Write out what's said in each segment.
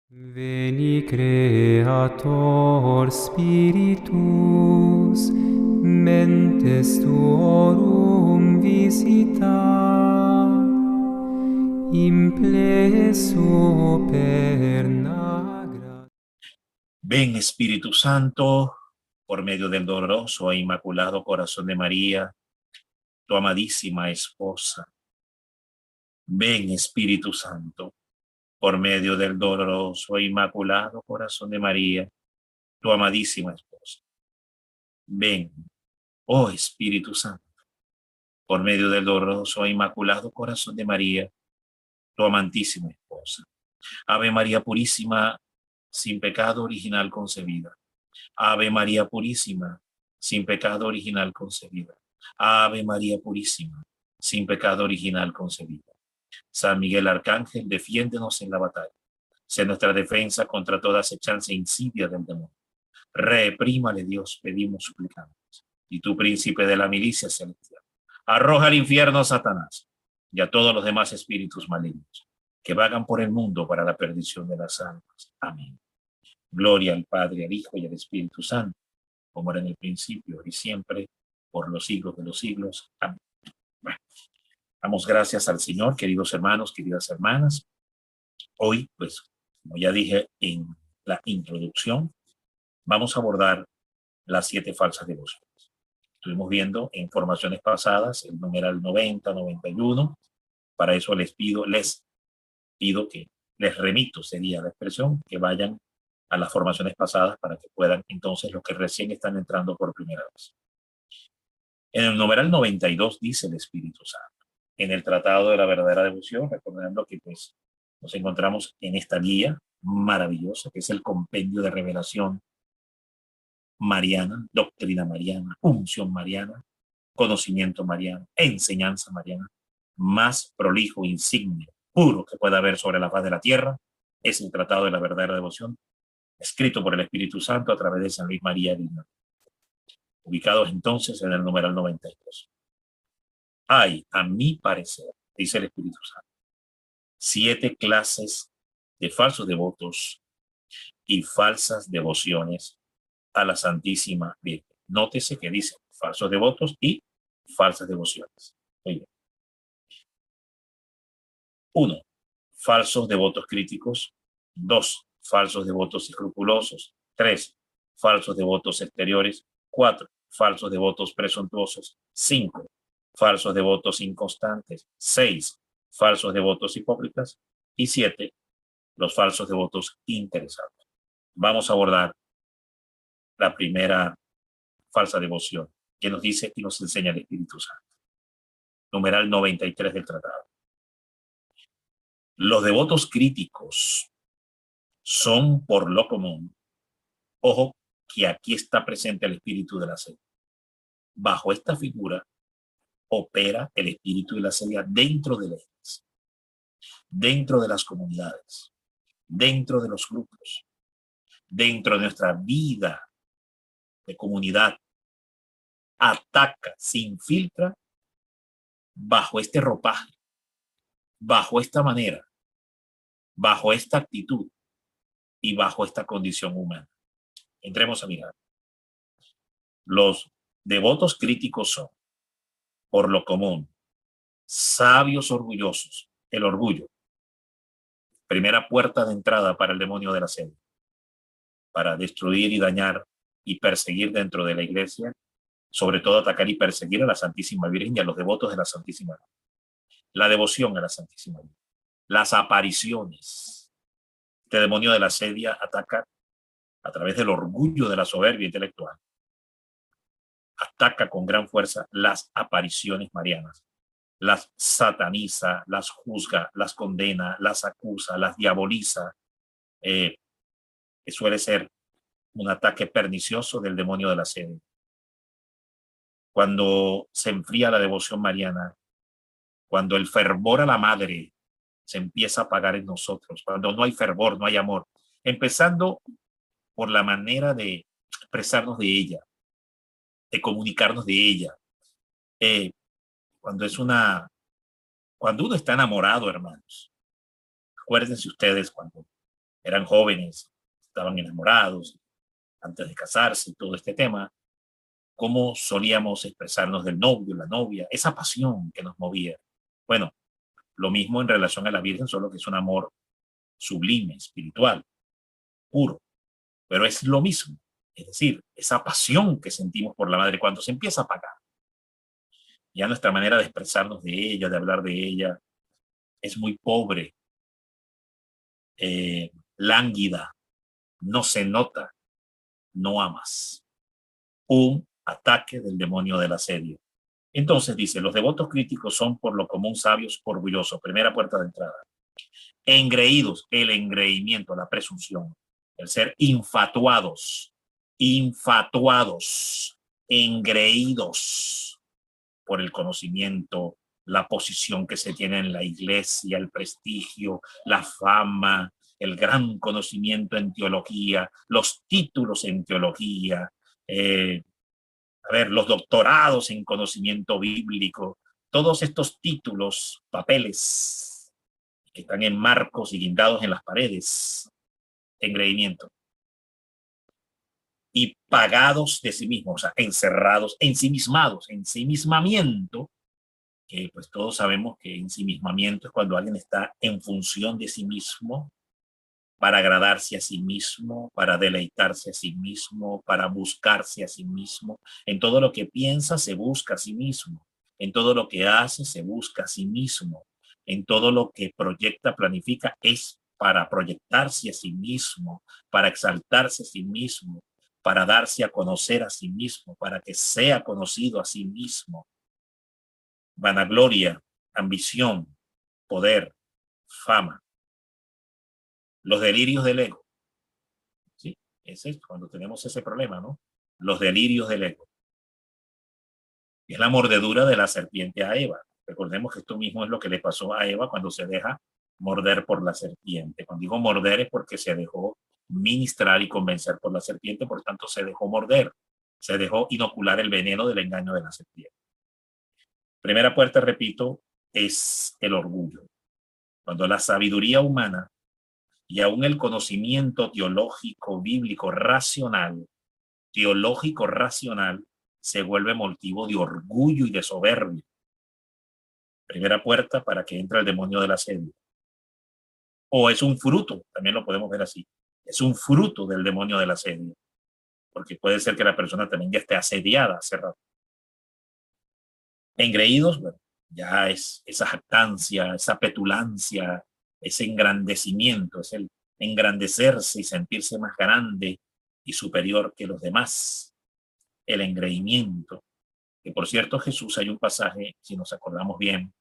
Veni Creator Spiritus, mentes tuorum visita, impleso per nagra. Ven, Espíritu Santo, por medio del doloroso e inmaculado corazón de María, tu amadísima esposa. Ven, Espíritu Santo, por medio del doloroso e inmaculado corazón de María, tu amadísima esposa. Ven, oh Espíritu Santo, por medio del doloroso e inmaculado corazón de María, tu amantísima esposa. Ave María Purísima, sin pecado original concebida. Ave María Purísima, sin pecado original concebida. Ave María Purísima, sin pecado original concebida. San Miguel Arcángel, defiéndenos en la batalla. Sé nuestra defensa contra toda acechanza e insidia del demonio. Reprímale Dios, pedimos, suplicamos. Y tú, príncipe de la milicia celestial, arroja al infierno a Satanás y a todos los demás espíritus malignos que vagan por el mundo para la perdición de las almas. Amén. Gloria al Padre, al Hijo y al Espíritu Santo, como era en el principio y siempre, por los siglos de los siglos. Amén. Bueno, damos gracias al Señor, queridos hermanos, queridas hermanas. Hoy, pues, como ya dije en la introducción, vamos a abordar las 7 falsas devociones. Estuvimos viendo en formaciones pasadas el numeral 90, 91. Para eso les pido que les remito, sería la expresión, que vayan a las formaciones pasadas para que puedan entonces los que recién están entrando por primera vez. En el numeral 92 dice el Espíritu Santo. En el Tratado de la Verdadera Devoción, recordando que pues nos encontramos en esta guía maravillosa, que es el compendio de revelación mariana, doctrina mariana, unción mariana, conocimiento mariano, enseñanza mariana, más prolijo, insigne, puro que pueda haber sobre la faz de la tierra, es el Tratado de la Verdadera Devoción, escrito por el Espíritu Santo a través de San Luis María Digno. Ubicados entonces en el numeral 92. Hay, a mi parecer, dice el Espíritu Santo, 7 clases de falsos devotos y falsas devociones a la Santísima Virgen. Nótese que dice falsos devotos y falsas devociones. Muy bien. 1. Falsos devotos críticos. 2. Falsos devotos escrupulosos. 3. Falsos devotos exteriores. 4. Falsos devotos presuntuosos. 5. Falsos devotos inconstantes. 6. Falsos devotos hipócritas. Y 7. Los falsos devotos interesados. Vamos a abordar la primera falsa devoción que nos dice y nos enseña el Espíritu Santo. Numeral 93 del tratado. Los devotos críticos son por lo común. Ojo que aquí está presente el espíritu de la sedia. Bajo esta figura opera el espíritu de la sedia dentro de la iglesia, dentro de las comunidades, dentro de los grupos, dentro de nuestra vida de comunidad. Ataca, se infiltra bajo este ropaje, bajo esta manera, bajo esta actitud y bajo esta condición humana. Entremos a mirar. Los devotos críticos son, por lo común, sabios orgullosos, el orgullo, primera puerta de entrada para el demonio de la sed, para destruir y dañar y perseguir dentro de la iglesia, sobre todo atacar y perseguir a la Santísima Virgen y a los devotos de la Santísima Virgen. La devoción a la Santísima Virgen, las apariciones. Este demonio de la sedia ataca a través del orgullo de la soberbia intelectual. Ataca con gran fuerza las apariciones marianas. Las sataniza, las juzga, las condena, las acusa, las diaboliza. Suele ser un ataque pernicioso del demonio de la sedia. Cuando se enfría la devoción mariana, cuando el fervor a la madre se empieza a apagar en nosotros, cuando no hay fervor, no hay amor, empezando por la manera de expresarnos de ella, de comunicarnos de ella. Cuando uno está enamorado, hermanos, acuérdense ustedes cuando eran jóvenes, estaban enamorados, antes de casarse y todo este tema, cómo solíamos expresarnos del novio, la novia, esa pasión que nos movía. Bueno, lo mismo en relación a la Virgen, solo que es un amor sublime, espiritual, puro, pero es lo mismo. Es decir, esa pasión que sentimos por la Madre cuando se empieza a apagar, ya nuestra manera de expresarnos de ella, de hablar de ella, es muy pobre, lánguida, no se nota, no amas. Un ataque del demonio del asedio. Entonces dice, los devotos críticos son por lo común sabios orgullosos, primera puerta de entrada. Engreídos, el engreimiento, la presunción, el ser infatuados, engreídos por el conocimiento, la posición que se tiene en la iglesia, el prestigio, la fama, el gran conocimiento en teología, los títulos en teología, los doctorados en conocimiento bíblico, todos estos títulos, papeles que están en marcos y guindados en las paredes, engreimiento. Y pagados de sí mismos, o sea, encerrados, ensimismados, ensimismamiento, que pues todos sabemos que ensimismamiento es cuando alguien está en función de sí mismo, para agradarse a sí mismo, para deleitarse a sí mismo, para buscarse a sí mismo. En todo lo que piensa se busca a sí mismo, en todo lo que hace se busca a sí mismo, en todo lo que proyecta, planifica, es para proyectarse a sí mismo, para exaltarse a sí mismo, para darse a conocer a sí mismo, para que sea conocido a sí mismo. Vanagloria, ambición, poder, fama. Los delirios del ego. ¿Sí? Es esto, cuando tenemos ese problema, ¿no? Los delirios del ego. Es la mordedura de la serpiente a Eva. Recordemos que esto mismo es lo que le pasó a Eva cuando se deja morder por la serpiente. Cuando digo morder es porque se dejó ministrar y convencer por la serpiente, por tanto se dejó morder, se dejó inocular el veneno del engaño de la serpiente. Primera puerta, repito, es el orgullo. Cuando la sabiduría humana y aún el conocimiento teológico, bíblico, racional, se vuelve motivo de orgullo y de soberbia. Primera puerta para que entre el demonio del asedio. O es un fruto, también lo podemos ver así. Es un fruto del demonio del asedio. Porque puede ser que la persona también ya esté asediada hace rato. Engreídos, bueno, ya es esa jactancia, esa petulancia, ese engrandecimiento, es el engrandecerse y sentirse más grande y superior que los demás. El engreimiento. Que por cierto, Jesús, hay un pasaje, si nos acordamos bien,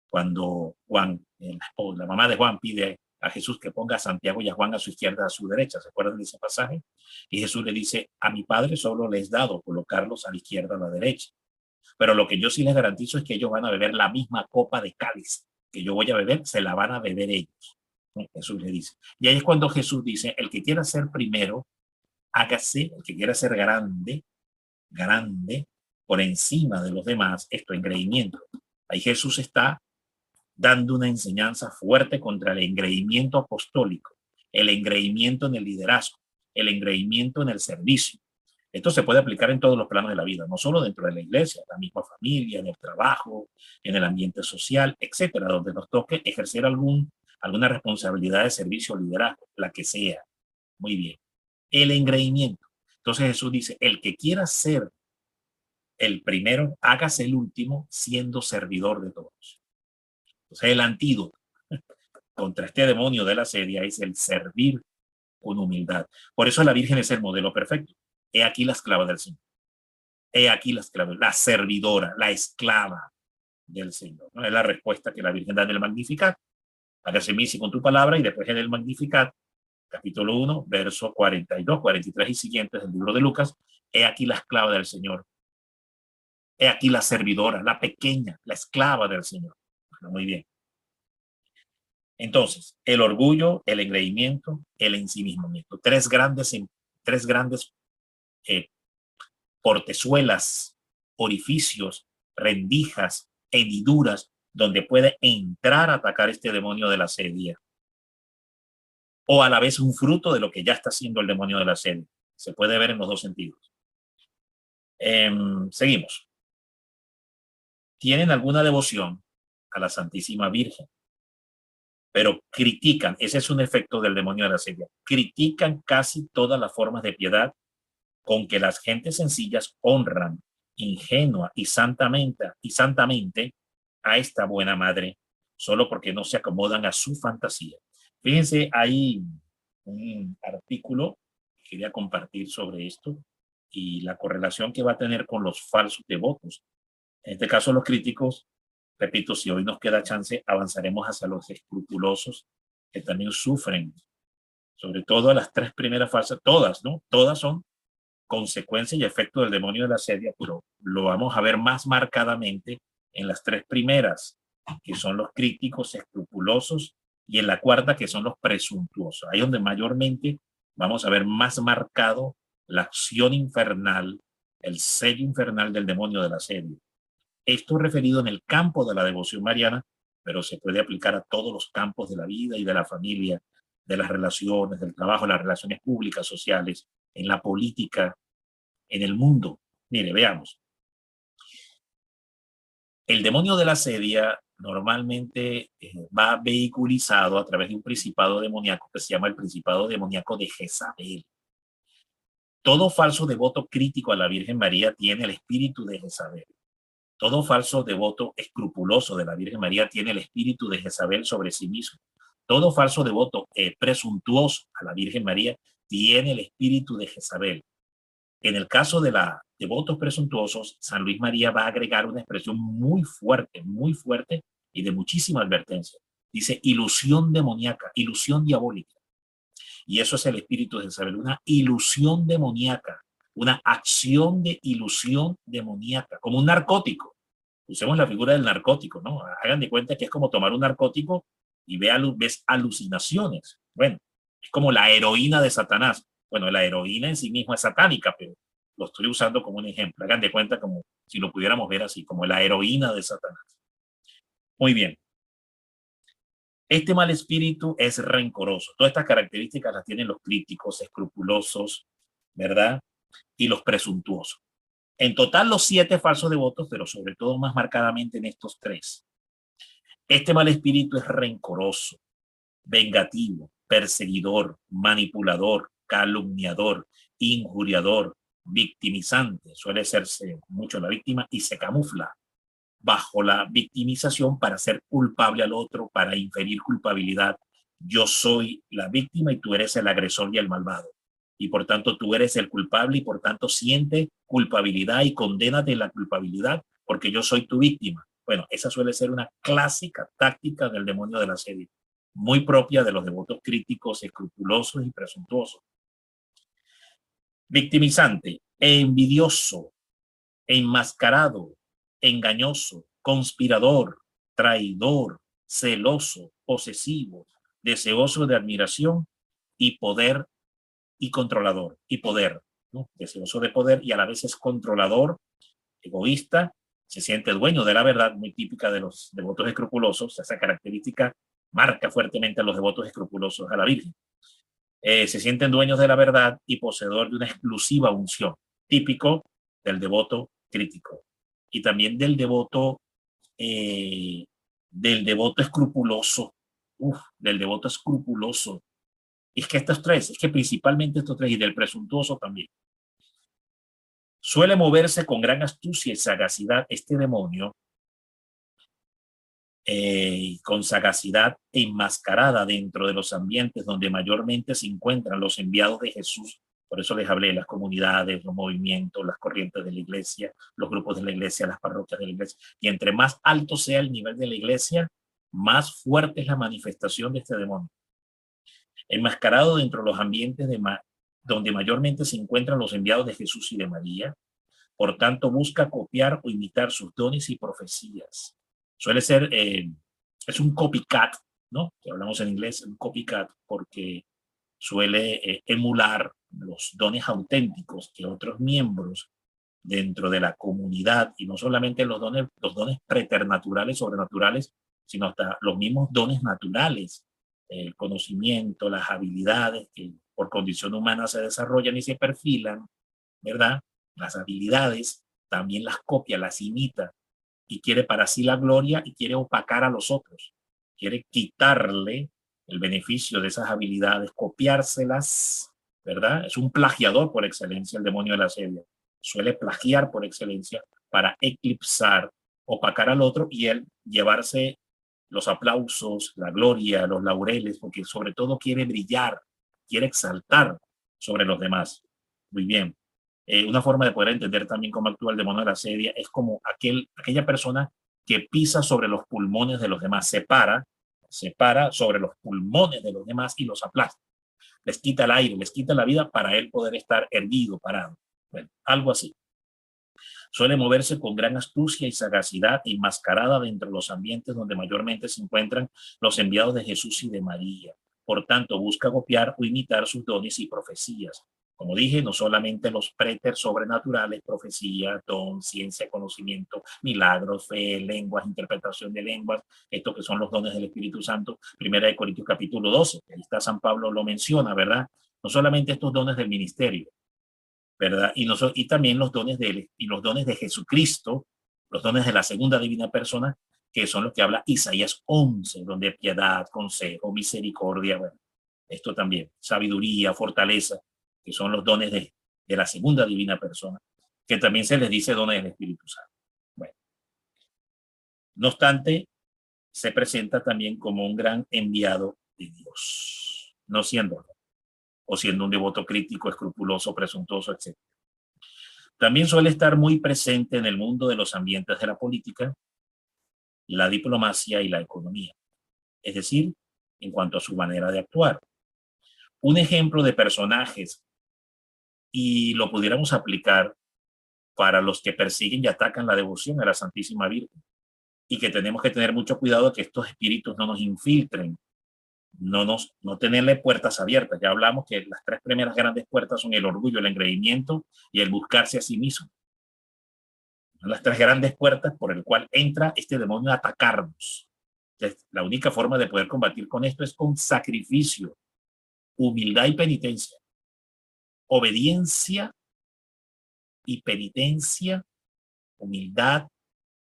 cuando Juan, la mamá de Juan, pide a Jesús que ponga a Santiago y a Juan a su izquierda, a su derecha. ¿Se acuerdan de ese pasaje? Y Jesús le dice, a mi Padre solo les he dado colocarlos a la izquierda o a la derecha. Pero lo que yo sí les garantizo es que ellos van a beber la misma copa de cáliz que yo voy a beber, se la van a beber ellos. Jesús le dice. Y ahí es cuando Jesús dice, el que quiera ser primero, hágase, el que quiera ser grande, por encima de los demás, esto, engreimiento. Ahí Jesús está dando una enseñanza fuerte contra el engreimiento apostólico, el engreimiento en el liderazgo, el engreimiento en el servicio. Esto se puede aplicar en todos los planos de la vida, no solo dentro de la iglesia, la misma familia, en el trabajo, en el ambiente social, etcétera, donde nos toque ejercer alguna responsabilidad de servicio o liderazgo, la que sea. Muy bien. El engreimiento. Entonces Jesús dice, el que quiera ser el primero, hágase el último, siendo servidor de todos. Entonces el antídoto contra este demonio de la asedia es el servir con humildad. Por eso la Virgen es el modelo perfecto. He aquí la esclava del Señor. He aquí la esclava, la servidora, la esclava del Señor. ¿No? Es la respuesta que la Virgen da en el Magnificat. Hágase misi con tu palabra, y después en el Magnificat, capítulo 1, verso 42, 43 y siguientes del libro de Lucas, he aquí la esclava del Señor. He aquí la servidora, la pequeña, la esclava del Señor. Bueno, muy bien. Entonces, el orgullo, el engreimiento, el ensimismamiento. Tres grandes portezuelas, orificios, rendijas, hendiduras, donde puede entrar a atacar este demonio de la asedia. o a la vez un fruto de lo que ya está haciendo el demonio de la asedio. Se puede ver en los dos sentidos. Seguimos. Tienen alguna devoción a la Santísima Virgen, pero critican, ese es un efecto del demonio de la asedio, critican casi todas las formas de piedad con que las gentes sencillas honran ingenua y santamente a esta buena madre, solo porque no se acomodan a su fantasía. Fíjense, hay un artículo que quería compartir sobre esto y la correlación que va a tener con los falsos devotos. En este caso, los críticos, repito, si hoy nos queda chance, avanzaremos hacia los escrupulosos que también sufren, sobre todo las tres primeras fases, todas, ¿no? Todas son consecuencia y efecto del demonio de la asedia, pero lo vamos a ver más marcadamente en las tres primeras, que son los críticos escrupulosos, y en la cuarta, que son los presuntuosos. Ahí donde mayormente vamos a ver más marcado la acción infernal, el sello infernal del demonio de la asedia. Esto referido en el campo de la devoción mariana, pero se puede aplicar a todos los campos de la vida y de la familia, de las relaciones, del trabajo, las relaciones públicas, sociales, en la política, en el mundo. Mire, veamos. El demonio de la asedia normalmente va vehiculizado a través de un principado demoníaco que se llama el principado demoníaco de Jezabel. Todo falso devoto crítico a la Virgen María tiene el espíritu de Jezabel. Todo falso devoto escrupuloso de la Virgen María tiene el espíritu de Jezabel sobre sí mismo. Todo falso devoto presuntuoso a la Virgen María tiene el espíritu de Jezabel. En el caso de los devotos presuntuosos, San Luis María va a agregar una expresión muy fuerte y de muchísima advertencia. Dice ilusión demoníaca, ilusión diabólica. Y eso es el espíritu de Jezabel, una ilusión demoníaca, una acción de ilusión demoníaca, como un narcótico. Usemos la figura del narcótico, ¿no? Hagan de cuenta que es como tomar un narcótico y ves alucinaciones. Bueno, es como la heroína de Satanás. Bueno, la heroína en sí misma es satánica, pero lo estoy usando como un ejemplo. Hagan de cuenta como si lo pudiéramos ver así, como la heroína de Satanás. Muy bien. Este mal espíritu es rencoroso. Todas estas características las tienen los críticos, escrupulosos, ¿verdad? Y los presuntuosos. En total los 7 falsos devotos, pero sobre todo más marcadamente en estos 3. Este mal espíritu es rencoroso, vengativo, perseguidor, manipulador, calumniador, injuriador, victimizante. Suele serse mucho la víctima y se camufla bajo la victimización para ser culpable al otro, para inferir culpabilidad. Yo soy la víctima y tú eres el agresor y el malvado. Y por tanto tú eres el culpable y por tanto siente culpabilidad y condénate la culpabilidad porque yo soy tu víctima. Bueno, esa suele ser una clásica táctica del demonio de la asedia, muy propia de los devotos críticos, escrupulosos y presuntuosos. Victimizante, envidioso, enmascarado, engañoso, conspirador, traidor, celoso, posesivo, deseoso de admiración y poder y controlador y poder, ¿no? Deseoso de poder y a la vez es controlador, egoísta, se siente dueño de la verdad, muy típica de los devotos escrupulosos. Esa característica marca fuertemente a los devotos escrupulosos a la Virgen. Se sienten dueños de la verdad y poseedor de una exclusiva unción, típico del devoto crítico y también del devoto escrupuloso. Del devoto escrupuloso. Es que estos 3, es que principalmente estos 3 y del presuntuoso también. Suele moverse con gran astucia y sagacidad este demonio, con sagacidad enmascarada dentro de los ambientes donde mayormente se encuentran los enviados de Jesús. Por eso les hablé, las comunidades, los movimientos, las corrientes de la iglesia, los grupos de la iglesia, las parroquias de la iglesia. Y entre más alto sea el nivel de la iglesia, más fuerte es la manifestación de este demonio. Enmascarado dentro de los ambientes donde mayormente se encuentran los enviados de Jesús y de María. Por tanto, busca copiar o imitar sus dones y profecías. Suele ser, es un copycat, ¿no? Que hablamos en inglés, un copycat, porque suele emular los dones auténticos que otros miembros dentro de la comunidad, y no solamente los dones preternaturales, sobrenaturales, sino hasta los mismos dones naturales el conocimiento, las habilidades que por condición humana se desarrollan y se perfilan, ¿verdad? Las habilidades también las copia, las imita y quiere para sí la gloria y quiere opacar a los otros. Quiere quitarle el beneficio de esas habilidades, copiárselas, ¿verdad? Es un plagiador por excelencia el demonio de la asedia. Suele plagiar por excelencia para eclipsar, opacar al otro y él llevarse los aplausos, la gloria, los laureles, porque sobre todo quiere brillar, quiere exaltar sobre los demás. Muy bien. Una forma de poder entender también cómo actúa el demonio de la asedia es como aquella persona que pisa sobre los pulmones de los demás, se para sobre los pulmones de los demás y los aplasta. Les quita el aire, les quita la vida para él poder estar erguido, parado. Bueno, algo así. Suele moverse con gran astucia y sagacidad enmascarada dentro de los ambientes donde mayormente se encuentran los enviados de Jesús y de María. Por tanto, busca copiar o imitar sus dones y profecías. Como dije, no solamente los préter sobrenaturales, profecía, don, ciencia, conocimiento, milagros, fe, lenguas, interpretación de lenguas, estos que son los dones del Espíritu Santo, 1 Corintios capítulo 12, ahí está San Pablo lo menciona, ¿verdad? No solamente estos dones del ministerio, ¿verdad? Y también los dones de Jesucristo, los dones de la segunda divina persona, que son los que habla Isaías 11, donde piedad, consejo, misericordia, bueno, esto también, sabiduría, fortaleza, que son los dones de la segunda divina persona, que también se les dice dones del Espíritu Santo. Bueno, no obstante, se presenta también como un gran enviado de Dios, no siendo o siendo un devoto crítico, escrupuloso, presuntuoso, etc. También suele estar muy presente en el mundo de los ambientes de la política, la diplomacia y la economía, es decir, en cuanto a su manera de actuar. Un ejemplo de personajes, y lo pudiéramos aplicar para los que persiguen y atacan la devoción a la Santísima Virgen, y que tenemos que tener mucho cuidado de que estos espíritus no nos infiltren, no tenerle puertas abiertas. Ya hablamos que las tres primeras grandes puertas son el orgullo, el engreimiento y el buscarse a sí mismo. Son las tres grandes puertas por el cual entra este demonio a atacarnos. Entonces, la única forma de poder combatir con esto es con sacrificio, humildad y penitencia, obediencia y penitencia, humildad,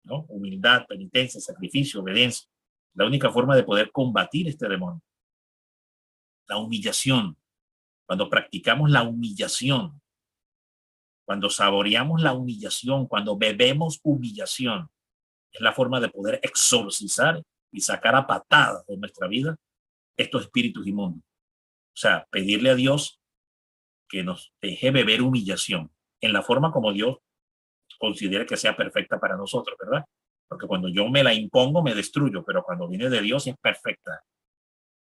¿no? Humildad, penitencia, sacrificio, obediencia. La única forma de poder combatir este demonio. La humillación. Cuando practicamos la humillación, cuando saboreamos la humillación, cuando bebemos humillación, es la forma de poder exorcizar y sacar a patadas de nuestra vida estos espíritus inmundos. O sea, pedirle a Dios que nos deje beber humillación en la forma como Dios considere que sea perfecta para nosotros, ¿verdad? Porque cuando yo me la impongo, me destruyo, pero cuando viene de Dios es perfecta.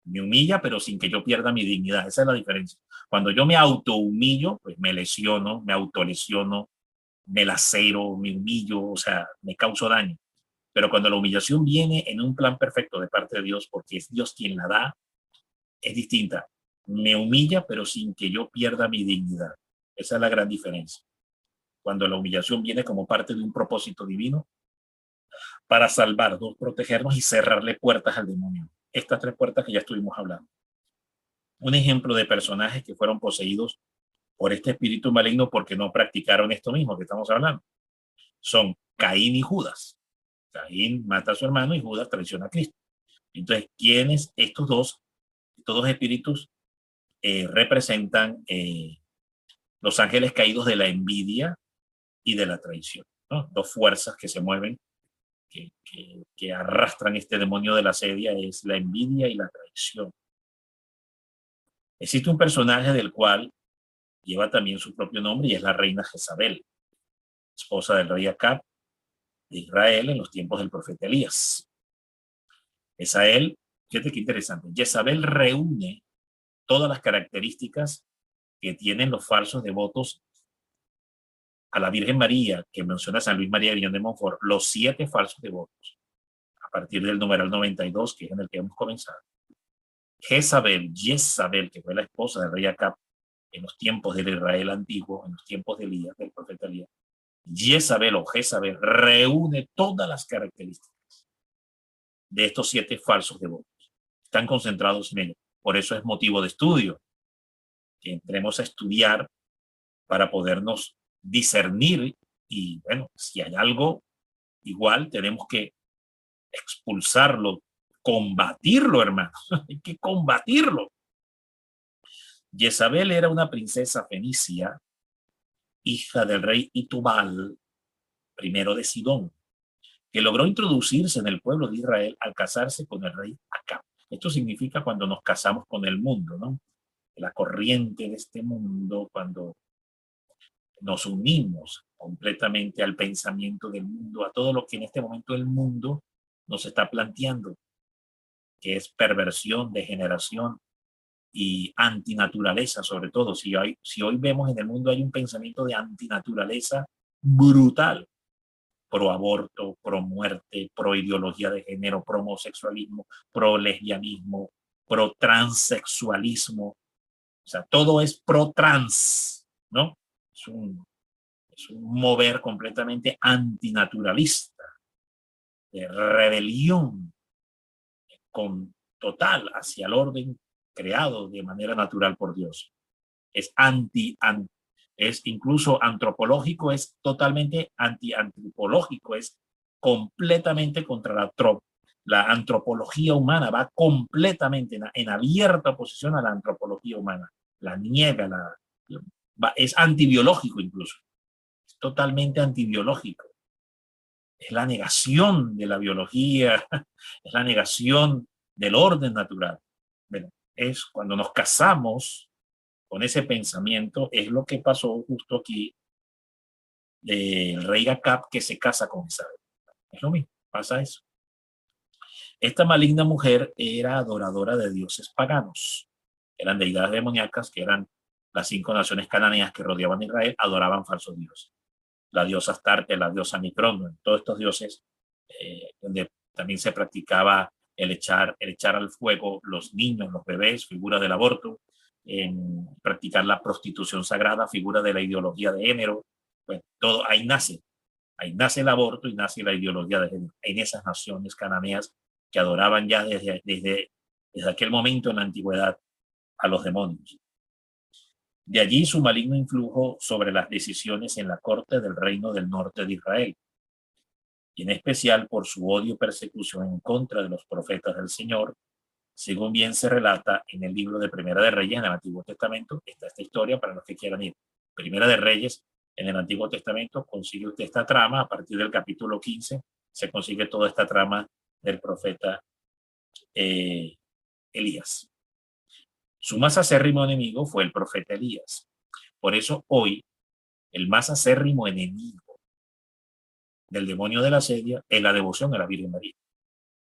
Me humilla, pero sin que yo pierda mi dignidad. Esa es la diferencia. Cuando yo me autohumillo, pues me lesiono, me autolesiono, me lacero, me humillo, o sea, me causo daño. Pero cuando la humillación viene en un plan perfecto de parte de Dios, porque es Dios quien la da, es distinta. Me humilla, pero sin que yo pierda mi dignidad. Esa es la gran diferencia. Cuando la humillación viene como parte de un propósito divino para salvarnos, protegernos y cerrarle puertas al demonio. Estas tres puertas que ya estuvimos hablando. Un ejemplo de personajes que fueron poseídos por este espíritu maligno porque no practicaron esto mismo que estamos hablando son Caín y Judas. Caín mata a su hermano y Judas traiciona a Cristo. Entonces, ¿quiénes estos dos espíritus representan los ángeles caídos de la envidia y de la traición, ¿no? Dos fuerzas que se mueven, que arrastran este demonio de la asedia, es la envidia y la traición. Existe un personaje del cual lleva también su propio nombre y es la reina Jezabel, esposa del rey Acab de Israel en los tiempos del profeta Elías. Jezabel, fíjate qué interesante, Jezabel reúne todas las características que tienen los falsos devotos a la Virgen María, que menciona San Luis María Griñón de Montfort, los 7 falsos devotos, a partir del numeral 92, que es en el que hemos comenzado. Jezabel, que fue la esposa del rey Acab en los tiempos del Israel antiguo, en los tiempos de Elías, del profeta Elías, Jezabel reúne todas las características de estos 7 falsos devotos. están concentrados en ello. Por eso es motivo de estudio, que entremos a estudiar para podernos discernir y, bueno, si hay algo igual, tenemos que expulsarlo, combatirlo, hermano. Hay que combatirlo. Jezabel era una princesa fenicia, hija del rey Itubal, primero de Sidón, que logró introducirse en el pueblo de Israel al casarse con el rey Acab. Esto significa cuando nos casamos con el mundo, ¿no? La corriente de este mundo, cuando nos unimos completamente al pensamiento del mundo, a todo lo que en este momento el mundo nos está planteando, que es perversión, degeneración y antinaturaleza, sobre todo. Si hoy vemos en el mundo hay un pensamiento de antinaturaleza brutal, pro aborto, pro muerte, pro ideología de género, pro homosexualismo, pro lesbianismo, pro transexualismo. O sea, todo es pro trans, ¿no? Es un mover completamente antinaturalista, de rebelión con total hacia el orden creado de manera natural por Dios. Es es incluso antropológico, es totalmente antiantropológico, es completamente contra la antropología humana, va completamente en abierta oposición a la antropología humana, la niega, es antibiológico incluso, es totalmente antibiológico. Es la negación de la biología, es la negación del orden natural. Bueno, es cuando nos casamos con ese pensamiento, es lo que pasó justo aquí del rey Acab que se casa con Isabel. Es lo mismo, pasa eso. Esta maligna mujer era adoradora de dioses paganos, eran deidades demoníacas, que eran las 5 naciones cananeas que rodeaban a Israel, adoraban falsos dioses. La diosa Astarte, la diosa Micrón, todos estos dioses, donde también se practicaba el echar al fuego los niños, los bebés, figura del aborto, en practicar la prostitución sagrada, figura de la ideología de género. Pues todo ahí nace el aborto y nace la ideología de género en esas naciones cananeas que adoraban ya desde aquel momento en la antigüedad a los demonios. De allí su maligno influjo sobre las decisiones en la corte del reino del norte de Israel, y en especial por su odio y persecución en contra de los profetas del Señor, según bien se relata en el libro de Primera de Reyes en el Antiguo Testamento. Está esta historia para los que quieran ir. Primera de Reyes en el Antiguo Testamento, consigue usted esta trama. A partir del capítulo 15 se consigue toda esta trama del profeta Elías. Su más acérrimo enemigo fue el profeta Elías. Por eso hoy el más acérrimo enemigo del demonio de la sedia es la devoción a la Virgen María.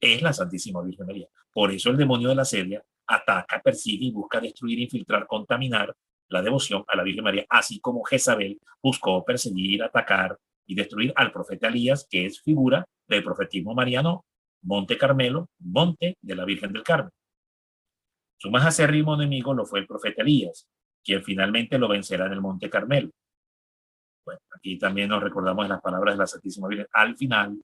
Es la Santísima Virgen María. Por eso el demonio de la sedia ataca, persigue y busca destruir, infiltrar, contaminar la devoción a la Virgen María, así como Jezabel buscó perseguir, atacar y destruir al profeta Elías, que es figura del profetismo mariano, Monte Carmelo, monte de la Virgen del Carmen. Su más acérrimo enemigo lo fue el profeta Elías, quien finalmente lo vencerá en el Monte Carmelo. Bueno, aquí también nos recordamos las palabras de la Santísima Virgen: al final,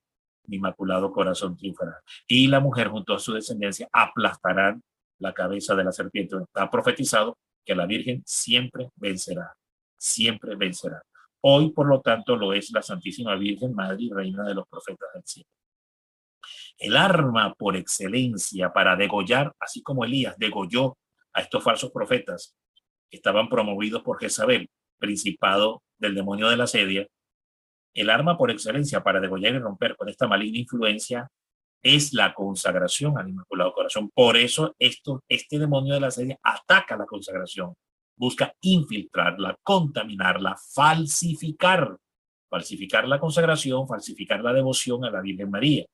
mi inmaculado corazón triunfará. Y la mujer junto a su descendencia aplastarán la cabeza de la serpiente. Está profetizado que la Virgen siempre vencerá, siempre vencerá. Hoy, por lo tanto, lo es la Santísima Virgen, Madre y Reina de los profetas del cielo. El arma por excelencia para degollar, así como Elías degolló a estos falsos profetas que estaban promovidos por Jezabel, principado del demonio de la sedia, el arma por excelencia para degollar y romper con esta maligna influencia es la consagración al Inmaculado Corazón. Por eso este demonio de la sedia ataca la consagración, busca infiltrarla, contaminarla, falsificar la consagración, falsificar la devoción a la Virgen María.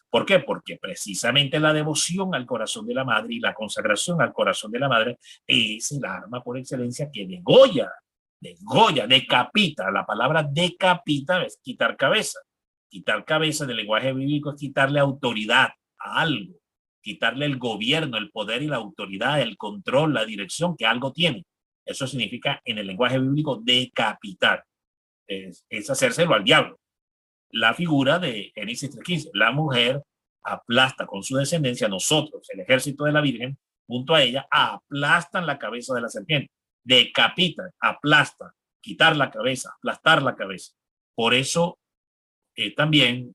¿Por qué? Porque precisamente la devoción al corazón de la Madre y la consagración al corazón de la Madre es el arma por excelencia que degolla, decapita. La palabra decapita es quitar cabeza. Quitar cabeza del lenguaje bíblico es quitarle autoridad a algo, quitarle el gobierno, el poder y la autoridad, el control, la dirección que algo tiene. Eso significa en el lenguaje bíblico decapitar. Es hacérselo al diablo. La figura de Génesis 3:15, la mujer aplasta con su descendencia, nosotros, el ejército de la Virgen, junto a ella, aplastan la cabeza de la serpiente, decapitan, aplastan, quitar la cabeza, aplastar la cabeza. Por eso también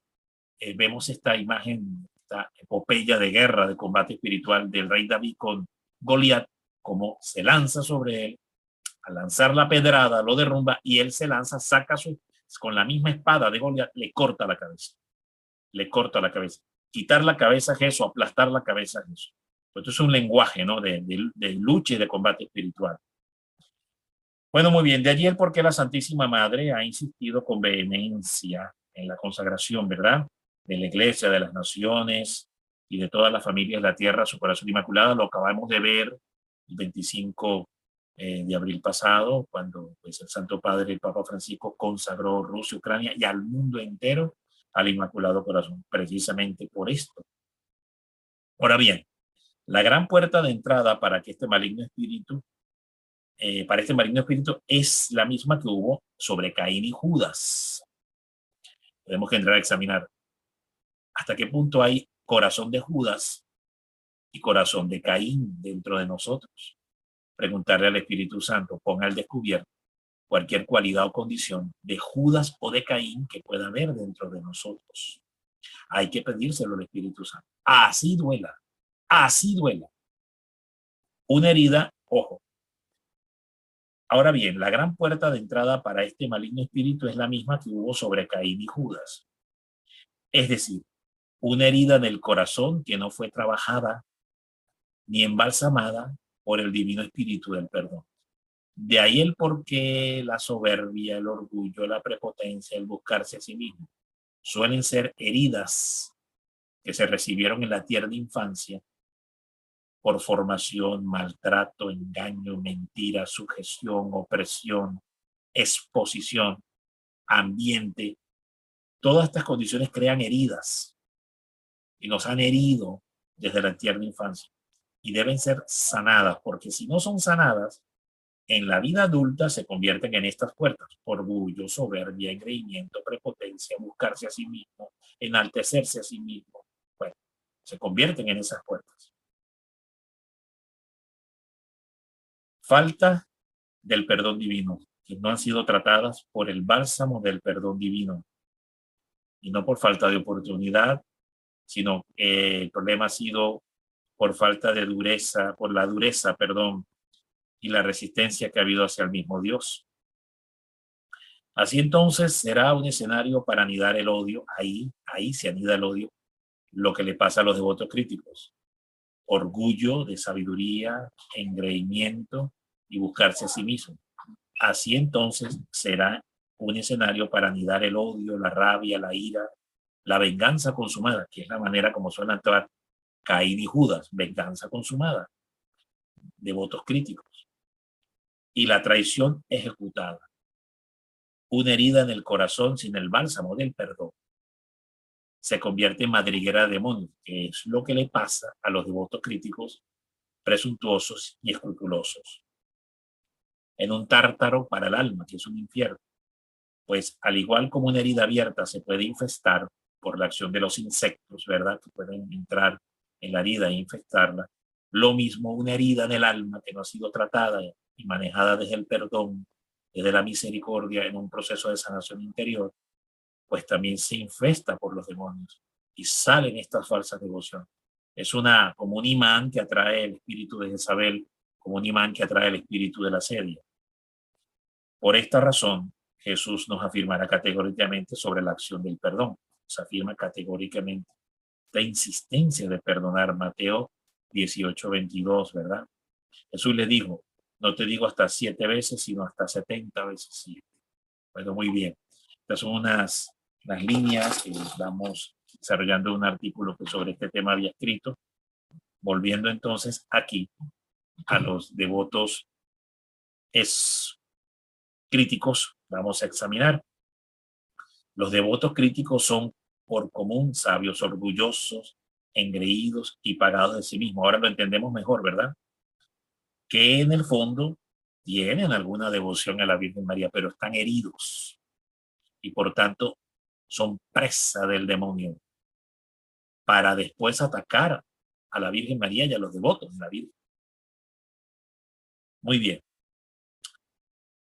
vemos esta imagen, esta epopeya de guerra, de combate espiritual del rey David con Goliat, como se lanza sobre él, al lanzar la pedrada lo derrumba y él se lanza, con la misma espada de Goliat, le corta la cabeza. Le corta la cabeza. Quitar la cabeza es eso, aplastar la cabeza es eso. Esto es un lenguaje, ¿no? de lucha y de combate espiritual. Bueno, muy bien. De allí el por qué la Santísima Madre ha insistido con vehemencia en la consagración, ¿verdad? De la Iglesia, de las naciones y de todas las familias de la tierra, su corazón inmaculado. Lo acabamos de ver el 25 de abril pasado, cuando pues, el Santo Padre, el Papa Francisco, consagró Rusia, Ucrania y al mundo entero al Inmaculado Corazón, precisamente por esto. Ahora bien, la gran puerta de entrada para que este maligno espíritu, es la misma que hubo sobre Caín y Judas. Tenemos que entrar a examinar hasta qué punto hay corazón de Judas y corazón de Caín dentro de nosotros. Preguntarle al Espíritu Santo, ponga al descubierto cualquier cualidad o condición de Judas o de Caín que pueda haber dentro de nosotros. Hay que pedírselo al Espíritu Santo. Así duela, así duela. Una herida, ojo. Ahora bien, la gran puerta de entrada para este maligno espíritu es la misma que hubo sobre Caín y Judas. Es decir, una herida en el corazón que no fue trabajada ni embalsamada por el divino espíritu del perdón. De ahí el porqué la soberbia, el orgullo, la prepotencia, el buscarse a sí mismo suelen ser heridas que se recibieron en la tierna infancia por formación, maltrato, engaño, mentira, sugestión, opresión, exposición, ambiente. Todas estas condiciones crean heridas y nos han herido desde la tierna infancia y deben ser sanadas, porque si no son sanadas, en la vida adulta se convierten en estas puertas: orgullo, soberbia, engreimiento, prepotencia, buscarse a sí mismo, enaltecerse a sí mismo. Bueno, se convierten en esas puertas. Falta del perdón divino, que no han sido tratadas por el bálsamo del perdón divino, y no por falta de oportunidad, sino que el problema ha sido por falta de dureza, por la dureza, y la resistencia que ha habido hacia el mismo Dios. Así entonces será un escenario para anidar el odio. Ahí se anida el odio, lo que le pasa a los devotos críticos: orgullo de sabiduría, engreimiento y buscarse a sí mismo. Así entonces será un escenario para anidar el odio, la rabia, la ira, la venganza consumada, que es la manera como suelen actuar Caín y Judas: venganza consumada, devotos críticos, y la traición ejecutada. Una herida en el corazón sin el bálsamo del perdón se convierte en madriguera de demonios, que es lo que le pasa a los devotos críticos, presuntuosos y escrupulosos. En un tártaro para el alma, que es un infierno. Pues al igual como una herida abierta se puede infestar por la acción de los insectos, ¿verdad?, que pueden entrar en la herida e infectarla, lo mismo una herida en el alma que no ha sido tratada y manejada desde el perdón, desde la misericordia, en un proceso de sanación interior, pues también se infesta por los demonios y salen estas falsas devociones. Es como un imán que atrae el espíritu de Jezabel, como un imán que atrae el espíritu de la asedia. Por esta razón, Jesús nos afirmará categóricamente sobre la acción del perdón. Se afirma categóricamente la insistencia de perdonar. Mateo 18:22, ¿verdad? Jesús le dijo: no te digo hasta 7 veces, sino hasta 70 veces 7. Bueno, muy bien. Estas son unas líneas que vamos desarrollando un artículo que sobre este tema había escrito. Volviendo entonces aquí a los devotos críticos, vamos a examinar. Los devotos críticos son por común sabios, orgullosos, engreídos y pagados de sí mismos. Ahora lo entendemos mejor, ¿verdad? Que en el fondo tienen alguna devoción a la Virgen María, pero están heridos y por tanto son presa del demonio. para después atacar a la Virgen María y a los devotos de la Virgen. Muy bien.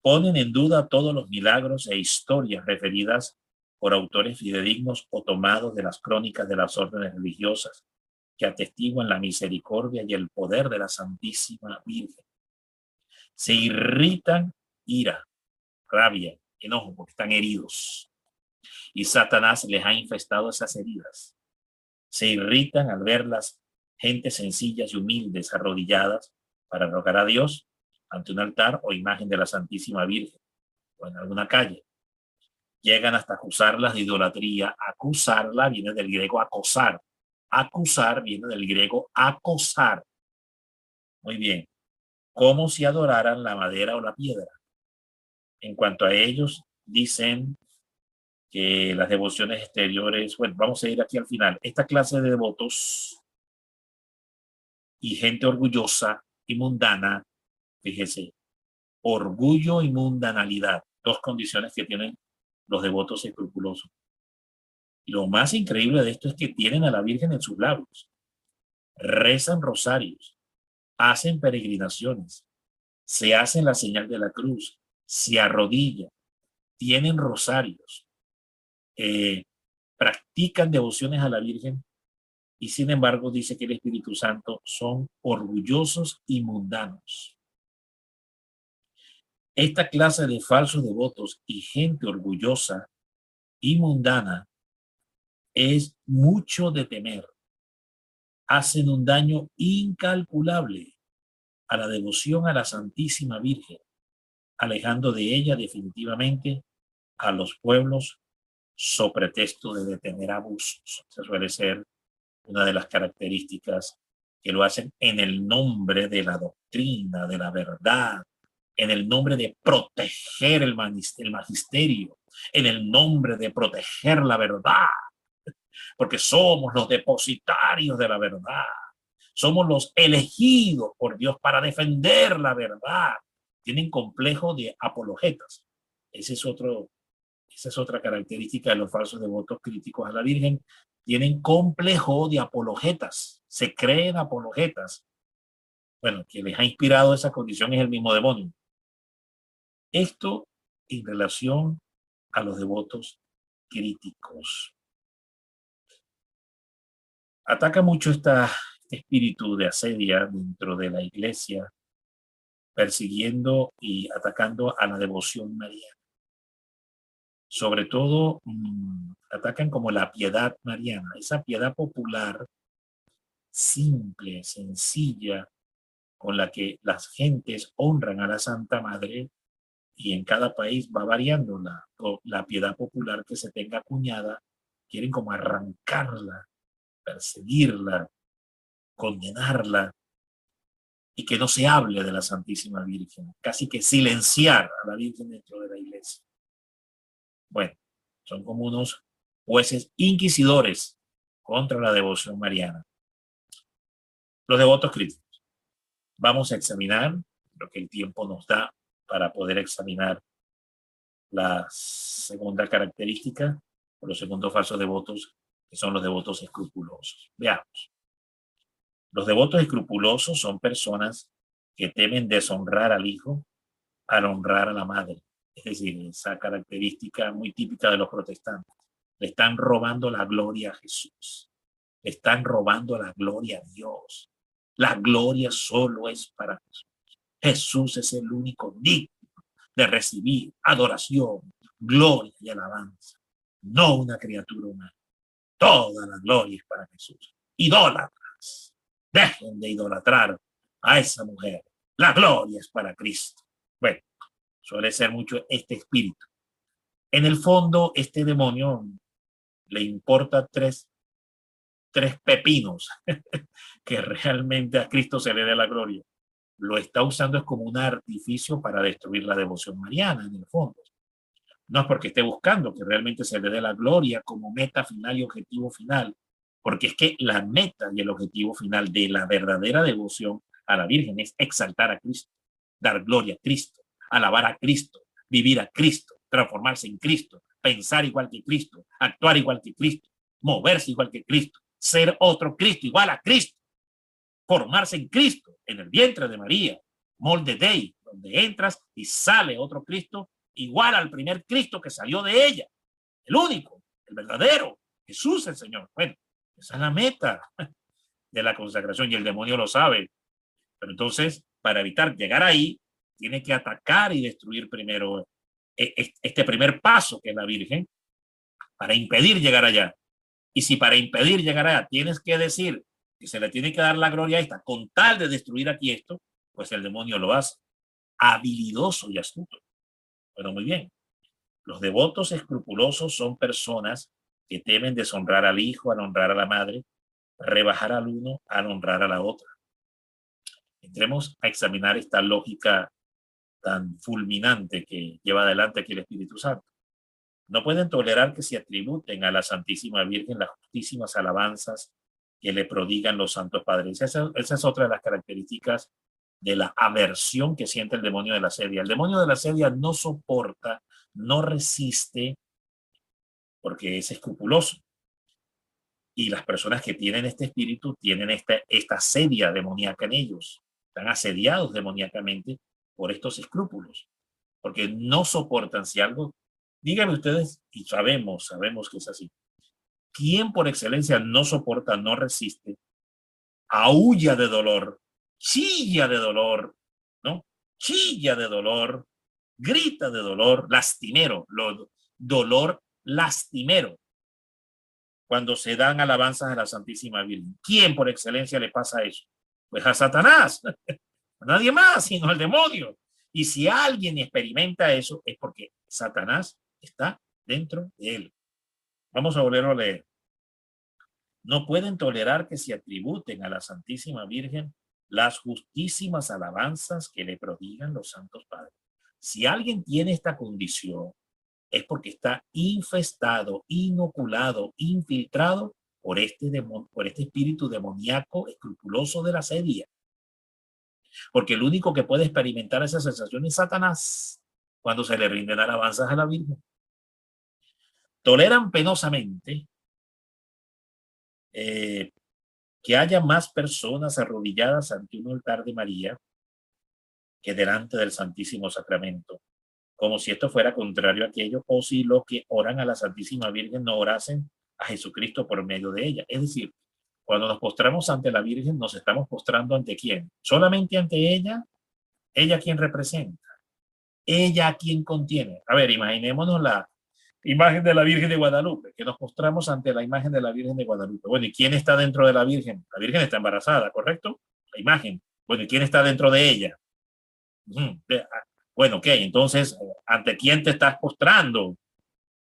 Ponen en duda todos los milagros e historias referidas por autores fidedignos o tomados de las crónicas de las órdenes religiosas que atestiguan la misericordia y el poder de la Santísima Virgen. Se irritan, ira, rabia, enojo, porque están heridos. Y Satanás les ha infestado esas heridas. Se irritan al ver las gentes sencillas y humildes arrodilladas para rogar a Dios ante un altar o imagen de la Santísima Virgen o en alguna calle. Llegan hasta acusarlas de idolatría. Acusarla viene del griego acosar. Acusar viene del griego acosar. Muy bien. Como si adoraran la madera o la piedra. En cuanto a ellos, dicen que las devociones exteriores, bueno, vamos a ir aquí al final. Esta clase de devotos y gente orgullosa y mundana, fíjese, orgullo y mundanalidad, dos condiciones que tienen los devotos escrupulosos. Y lo más increíble de esto es que tienen a la Virgen en sus labios, rezan rosarios, hacen peregrinaciones, se hacen la señal de la cruz, se arrodillan, tienen rosarios, practican devociones a la Virgen y sin embargo dice que el Espíritu Santo son orgullosos y mundanos. Esta clase de falsos devotos y gente orgullosa y mundana es mucho de temer. Hacen un daño incalculable a la devoción a la Santísima Virgen, alejando de ella definitivamente a los pueblos so pretexto de detener abusos. Esa suele ser una de las características que lo hacen en el nombre de la doctrina, de la verdad, en el nombre de proteger el magisterio, en el nombre de proteger la verdad, porque somos los depositarios de la verdad, somos los elegidos por Dios para defender la verdad. Tienen complejo de apologetas. Esa es otra característica de los falsos devotos críticos a la Virgen. Tienen complejo de apologetas, se creen apologetas. Bueno, quien les ha inspirado esa condición es el mismo demonio. Esto en relación a los devotos críticos. Ataca mucho este espíritu de asedia dentro de la iglesia, persiguiendo y atacando a la devoción mariana. Sobre todo, atacan como la piedad mariana, esa piedad popular, simple, sencilla, con la que las gentes honran a la Santa Madre, y en cada país va variando la piedad popular que se tenga acuñada. Quieren como arrancarla, perseguirla, condenarla, y que no se hable de la Santísima Virgen, casi que silenciar a la Virgen dentro de la iglesia. Bueno, son como unos jueces inquisidores contra la devoción mariana. Los devotos críticos. Vamos a examinar lo que el tiempo nos da para poder examinar la segunda característica, o los segundos falsos devotos, que son los devotos escrupulosos. Veamos. Los devotos escrupulosos son personas que temen deshonrar al hijo al honrar a la madre. Es decir, esa característica muy típica de los protestantes. Le están robando la gloria a Jesús. Le están robando la gloria a Dios. La gloria solo es para Jesús. Jesús es el único digno de recibir adoración, gloria y alabanza. No una criatura humana. Toda la gloria es para Jesús. Idólatras, dejen de idolatrar a esa mujer. La gloria es para Cristo. Bueno, suele ser mucho este espíritu. En el fondo, este demonio le importa tres pepinos que realmente a Cristo se le dé la gloria. Lo está usando es como un artificio para destruir la devoción mariana, en el fondo. No es porque esté buscando que realmente se le dé la gloria como meta final y objetivo final, porque es que la meta y el objetivo final de la verdadera devoción a la Virgen es exaltar a Cristo, dar gloria a Cristo, alabar a Cristo, vivir a Cristo, transformarse en Cristo, pensar igual que Cristo, actuar igual que Cristo, moverse igual que Cristo, ser otro Cristo, igual a Cristo, formarse en Cristo, en el vientre de María, molde Dei, donde entras y sale otro Cristo igual al primer Cristo que salió de ella, el único, el verdadero, Jesús el Señor. Bueno, esa es la meta de la consagración y el demonio lo sabe. Pero entonces, para evitar llegar ahí, tiene que atacar y destruir primero este primer paso que es la Virgen para impedir llegar allá. Y si para impedir llegar allá tienes que decir que se le tiene que dar la gloria a esta con tal de destruir aquí esto, pues el demonio lo hace. Habilidoso y astuto. Bueno, muy bien. Los devotos escrupulosos son personas que temen deshonrar al hijo al honrar a la madre, rebajar al uno al honrar a la otra. Entremos a examinar esta lógica tan fulminante que lleva adelante aquí el Espíritu Santo. No pueden tolerar que se atributen a la Santísima Virgen las justísimas alabanzas que le prodigan los santos padres. Esa es otra de las características de la aversión que siente el demonio de la sedia. El demonio de la sedia no soporta, no resiste, porque es escrupuloso. Y las personas que tienen este espíritu tienen esta sedia demoníaca en ellos. Están asediados demoníacamente por estos escrúpulos, porque no soportan si algo. Díganme ustedes, y sabemos que es así. ¿Quién por excelencia no soporta, no resiste, aúlla de dolor, chilla de dolor, ¿no? Chilla de dolor, grita de dolor, lastimero, dolor lastimero, cuando se dan alabanzas a la Santísima Virgen? ¿Quién por excelencia le pasa eso? Pues a Satanás, a nadie más, sino al demonio. Y si alguien experimenta eso, es porque Satanás está dentro de él. Vamos a volverlo a leer. No pueden tolerar que se atributen a la Santísima Virgen las justísimas alabanzas que le prodigan los santos padres. Si alguien tiene esta condición, es porque está infestado, inoculado, infiltrado por este espíritu demoníaco escrupuloso de la sedia. Porque el único que puede experimentar esa sensación es Satanás cuando se le rinden alabanzas a la Virgen. Toleran penosamente que haya más personas arrodilladas ante un altar de María que delante del Santísimo Sacramento, como si esto fuera contrario a aquello, o si los que oran a la Santísima Virgen no orasen a Jesucristo por medio de ella. Es decir, cuando nos postramos ante la Virgen, nos estamos postrando ante ¿quién? Solamente ante ella. Ella quien representa, ella quien contiene. A ver, imaginémonos la imagen de la Virgen de Guadalupe, que nos postramos ante la imagen de la Virgen de Guadalupe. Bueno, ¿y quién está dentro de la Virgen? La Virgen está embarazada, ¿correcto? La imagen. Bueno, ¿y quién está dentro de ella? Bueno, ok, entonces, ¿ante quién te estás postrando?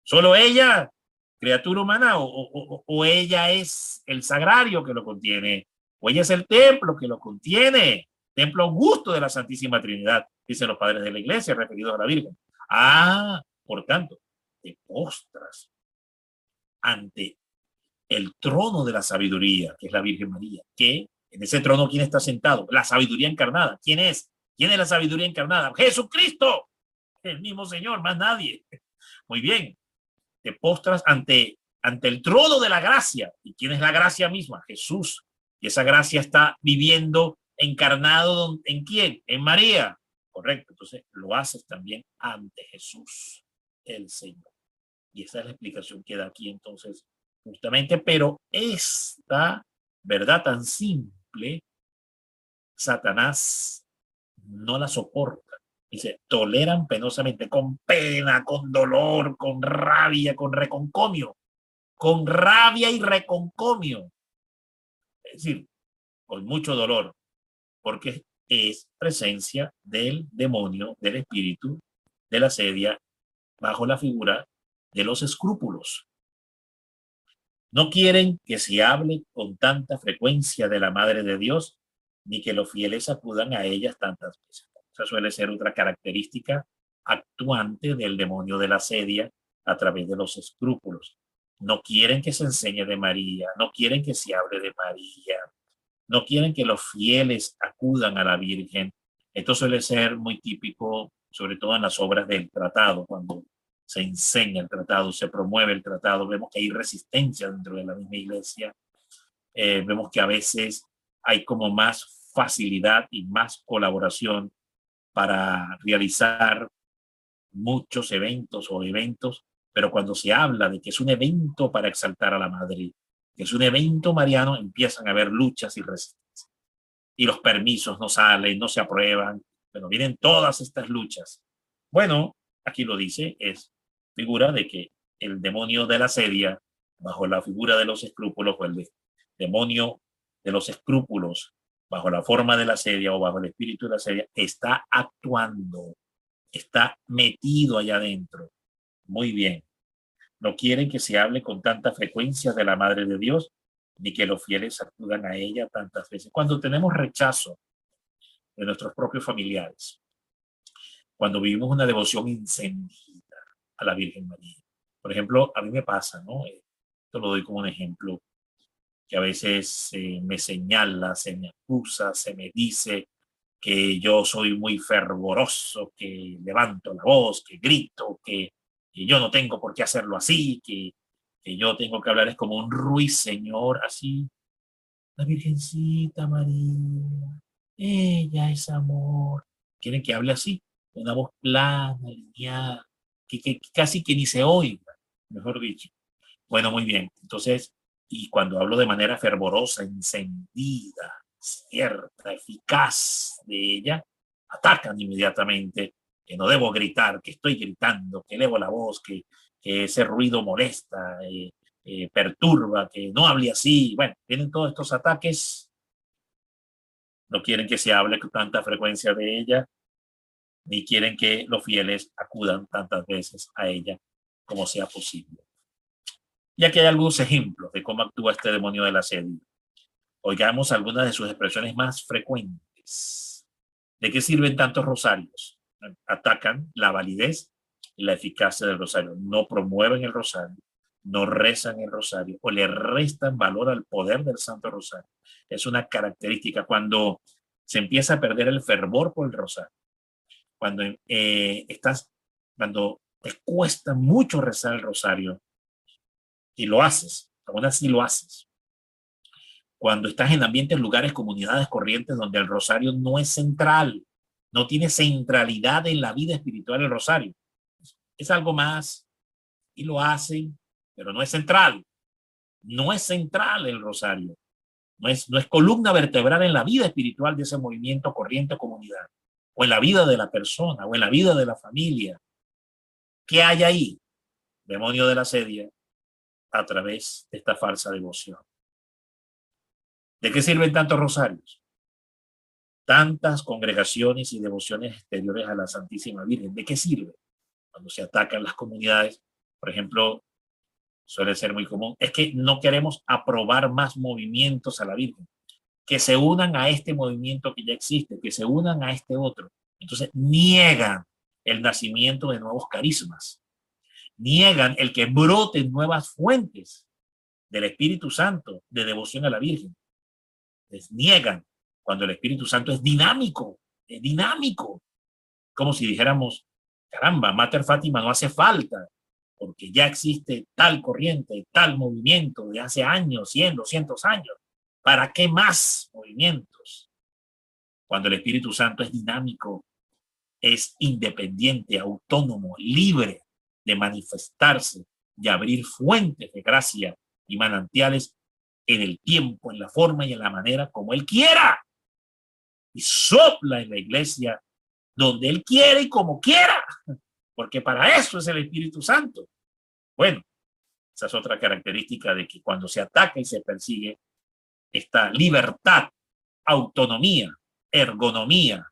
¿Solo ella, criatura humana, o ella es el sagrario que lo contiene? ¿O ella es el templo que lo contiene? Templo augusto de la Santísima Trinidad, dicen los padres de la Iglesia referidos a la Virgen. Por tanto, te postras ante el trono de la sabiduría, que es la Virgen María. Que en ese trono, ¿quién está sentado? La sabiduría encarnada. ¿Quién es? ¿Quién es la sabiduría encarnada? ¡Jesucristo! El mismo Señor, más nadie. Muy bien. Te postras ante el trono de la gracia. ¿Y quién es la gracia misma? Jesús. Y esa gracia está viviendo encarnado ¿en quién? En María. Correcto. Entonces lo haces también ante Jesús, el Señor. Y esa es la explicación que da aquí entonces justamente. Pero esta verdad tan simple, Satanás no la soporta. Dice, toleran penosamente, con pena, con dolor, con rabia, con reconcomio. Con rabia y reconcomio. Es decir, con mucho dolor, porque es presencia del demonio, del espíritu, de la sedia, bajo la figura de los escrúpulos. No quieren que se hable con tanta frecuencia de la Madre de Dios, ni que los fieles acudan a ellas tantas veces. Esa suele ser otra característica actuante del demonio de la sedia a través de los escrúpulos. No quieren que se enseñe de María, no quieren que se hable de María, no quieren que los fieles acudan a la Virgen. Esto suele ser muy típico, sobre todo en las obras del tratado, cuando se enseña el tratado, se promueve el tratado, vemos que hay resistencia dentro de la misma iglesia vemos que a veces hay como más facilidad y más colaboración para realizar muchos eventos, pero cuando se habla de que es un evento para exaltar a la madre, que es un evento mariano, empiezan a haber luchas y resistencias. Y los permisos no salen, no se aprueban, pero vienen todas estas luchas. Bueno, aquí lo dice, es figura de que el demonio de la sedia, bajo la figura de los escrúpulos, o el demonio de los escrúpulos, bajo la forma de la sedia o bajo el espíritu de la sedia, está actuando, está metido allá adentro. Muy bien. No quieren que se hable con tanta frecuencia de la Madre de Dios, ni que los fieles acudan a ella tantas veces. Cuando tenemos rechazo de nuestros propios familiares, cuando vivimos una devoción encendida a la Virgen María. Por ejemplo, a mí me pasa, ¿no? Esto lo doy como un ejemplo, que a veces me señala, se me acusa, se me dice que yo soy muy fervoroso, que levanto la voz, que grito, que yo no tengo por qué hacerlo así, que yo tengo que hablar es como un ruiseñor, así. La Virgencita María, ella es amor. Quieren que hable así, una voz plana, lineal, que casi que ni se oiga, mejor dicho. Bueno, muy bien. Entonces, y cuando hablo de manera fervorosa, encendida, cierta, eficaz de ella, atacan inmediatamente, que no debo gritar, que estoy gritando, que elevo la voz, que ese ruido molesta, perturba, que no hable así. Bueno, tienen todos estos ataques, no quieren que se hable con tanta frecuencia de ella, ni quieren que los fieles acudan tantas veces a ella como sea posible. Y aquí hay algunos ejemplos de cómo actúa este demonio de la sedia. Oigamos algunas de sus expresiones más frecuentes. ¿De qué sirven tantos rosarios? Atacan la validez y la eficacia del rosario. No promueven el rosario, no rezan el rosario o le restan valor al poder del Santo Rosario. Es una característica cuando se empieza a perder el fervor por el rosario. Cuando te cuesta mucho rezar el rosario y lo haces, aún así lo haces. Cuando estás en ambientes, lugares, comunidades, corrientes donde el rosario no es central, no tiene centralidad en la vida espiritual el rosario. Es algo más y lo hacen, pero no es central. No es central el rosario. No es columna vertebral en la vida espiritual de ese movimiento, corriente, comunidad, o en la vida de la persona, o en la vida de la familia. ¿Qué hay ahí? Demonio de la sedia a través de esta falsa devoción. ¿De qué sirven tantos rosarios? Tantas congregaciones y devociones exteriores a la Santísima Virgen. ¿De qué sirve? Cuando se atacan las comunidades, por ejemplo, suele ser muy común, es que no queremos aprobar más movimientos a la Virgen, que se unan a este movimiento que ya existe, que se unan a este otro. Entonces niegan el nacimiento de nuevos carismas, niegan el que broten nuevas fuentes del Espíritu Santo de devoción a la Virgen. Les niegan cuando el Espíritu Santo es dinámico, como si dijéramos, caramba, Mater Fátima no hace falta, porque ya existe tal corriente, tal movimiento de hace años, 100, 200 años. ¿Para qué más movimientos? Cuando el Espíritu Santo es dinámico, es independiente, autónomo, libre de manifestarse, de abrir fuentes de gracia y manantiales en el tiempo, en la forma y en la manera como Él quiera. Y sopla en la iglesia donde Él quiere y como quiera, porque para eso es el Espíritu Santo. Bueno, esa es otra característica de que cuando se ataca y se persigue, esta libertad, autonomía, ergonomía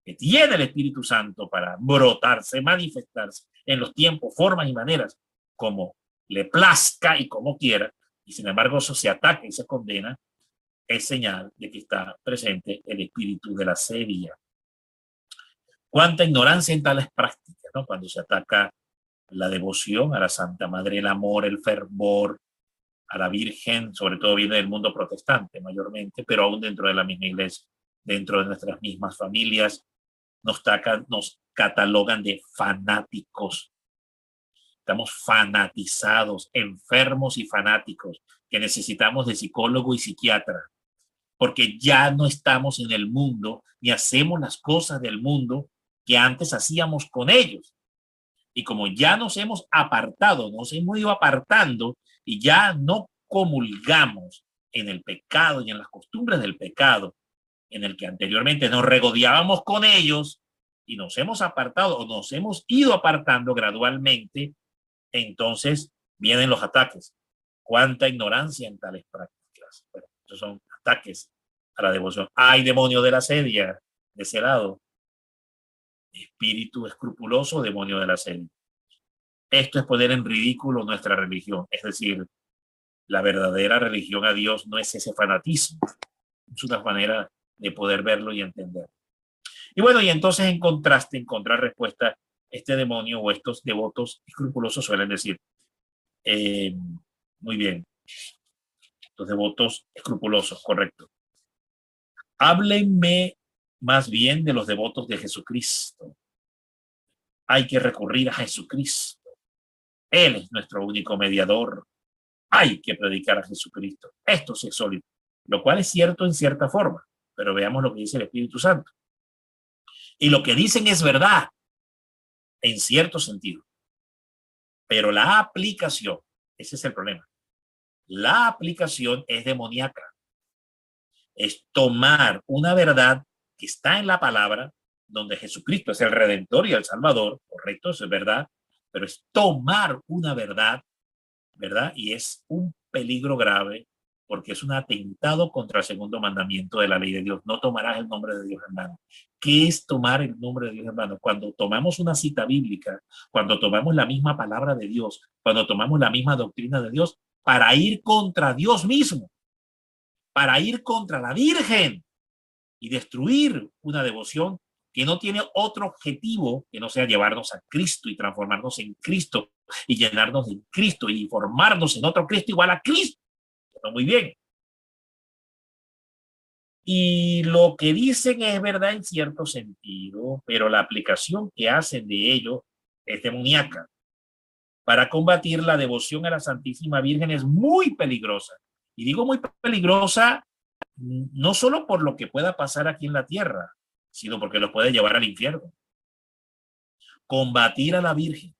que tiene el Espíritu Santo para brotarse, manifestarse en los tiempos, formas y maneras como le plazca y como quiera, y sin embargo eso se ataca y se condena, es señal de que está presente el espíritu de la sedia. Cuánta ignorancia en tales prácticas, ¿no? Cuando se ataca la devoción a la Santa Madre, el amor, el fervor a la Virgen, sobre todo viene del mundo protestante mayormente, pero aún dentro de la misma iglesia, dentro de nuestras mismas familias, nos catalogan de fanáticos. Estamos fanatizados, enfermos y fanáticos. que necesitamos de psicólogo y psiquiatra, porque ya no estamos en el mundo ni hacemos las cosas del mundo que antes hacíamos con ellos. Y como ya nos hemos apartado, nos hemos ido apartando y ya no comulgamos en el pecado y en las costumbres del pecado, en el que anteriormente nos regodeábamos con ellos y nos hemos apartado o nos hemos ido apartando gradualmente, entonces vienen los ataques. Cuánta ignorancia en tales prácticas. Bueno, esos son ataques a la devoción. Hay demonio de la sedia de ese lado. Espíritu escrupuloso, demonio de la sedia. Esto es poner en ridículo nuestra religión. Es decir, la verdadera religión a Dios no es ese fanatismo. Es una manera de poder verlo y entender. Y bueno, y entonces en contraste, encontrar respuesta, este demonio o estos devotos escrupulosos suelen decir, muy bien, los devotos escrupulosos, correcto. Háblenme más bien de los devotos de Jesucristo. Hay que recurrir a Jesucristo. Él es nuestro único mediador. Hay que predicar a Jesucristo. Esto sí es sólido, lo cual es cierto en cierta forma, pero veamos lo que dice el Espíritu Santo. Y lo que dicen es verdad, en cierto sentido. Pero la aplicación, ese es el problema. La aplicación es demoníaca. Es tomar una verdad que está en la palabra, donde Jesucristo es el Redentor y el Salvador, correcto, eso es verdad, pero es tomar una verdad, ¿verdad? Y es un peligro grave porque es un atentado contra el segundo mandamiento de la ley de Dios. No tomarás el nombre de Dios en vano. ¿Qué es tomar el nombre de Dios en vano? Cuando tomamos una cita bíblica, cuando tomamos la misma palabra de Dios, cuando tomamos la misma doctrina de Dios, para ir contra Dios mismo, para ir contra la Virgen y destruir una devoción que no tiene otro objetivo que no sea llevarnos a Cristo y transformarnos en Cristo y llenarnos de Cristo y formarnos en otro Cristo igual a Cristo. Pero muy bien. Y lo que dicen es verdad en cierto sentido, pero la aplicación que hacen de ello es demoníaca. Para combatir la devoción a la Santísima Virgen es muy peligrosa. Y digo muy peligrosa no solo por lo que pueda pasar aquí en la tierra, sino porque los puede llevar al infierno. Combatir a la Virgen,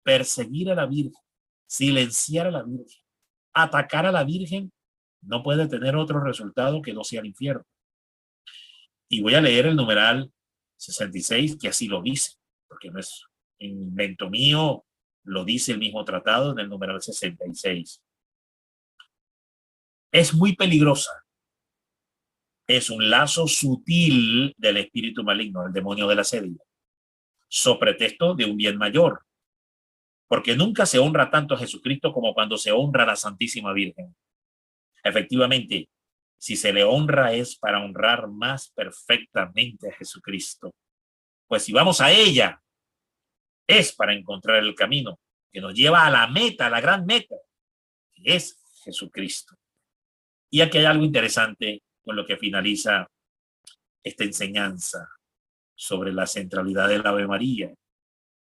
perseguir a la Virgen, silenciar a la Virgen, atacar a la Virgen, no puede tener otro resultado que no sea el infierno. Y voy a leer el numeral 66, que así lo dice, porque no es invento mío, lo dice el mismo tratado en el numeral 66. Es muy peligrosa. Es un lazo sutil del espíritu maligno, el demonio de la sedia, so pretexto de un bien mayor, porque nunca se honra tanto a Jesucristo como cuando se honra a la Santísima Virgen. Efectivamente, si se le honra es para honrar más perfectamente a Jesucristo. Pues si vamos a ella, es para encontrar el camino que nos lleva a la meta, a la gran meta, que es Jesucristo. Y aquí hay algo interesante con lo que finaliza esta enseñanza sobre la centralidad del Ave María,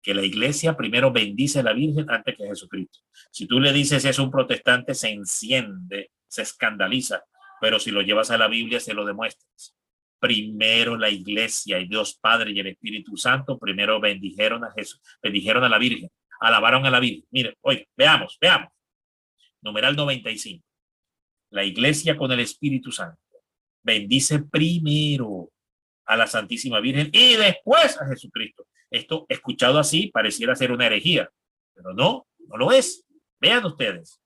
que la iglesia primero bendice a la Virgen antes que a Jesucristo. Si tú le dices es un protestante, se enciende, se escandaliza, pero si lo llevas a la Biblia, se lo demuestras. Primero la iglesia y Dios Padre y el Espíritu Santo, primero bendijeron a Jesús, bendijeron a la Virgen, alabaron a la Virgen. Mire, oye, veamos. Numeral 95. La iglesia con el Espíritu Santo bendice primero a la Santísima Virgen y después a Jesucristo. Esto, escuchado así, pareciera ser una herejía, pero no lo es. Vean ustedes.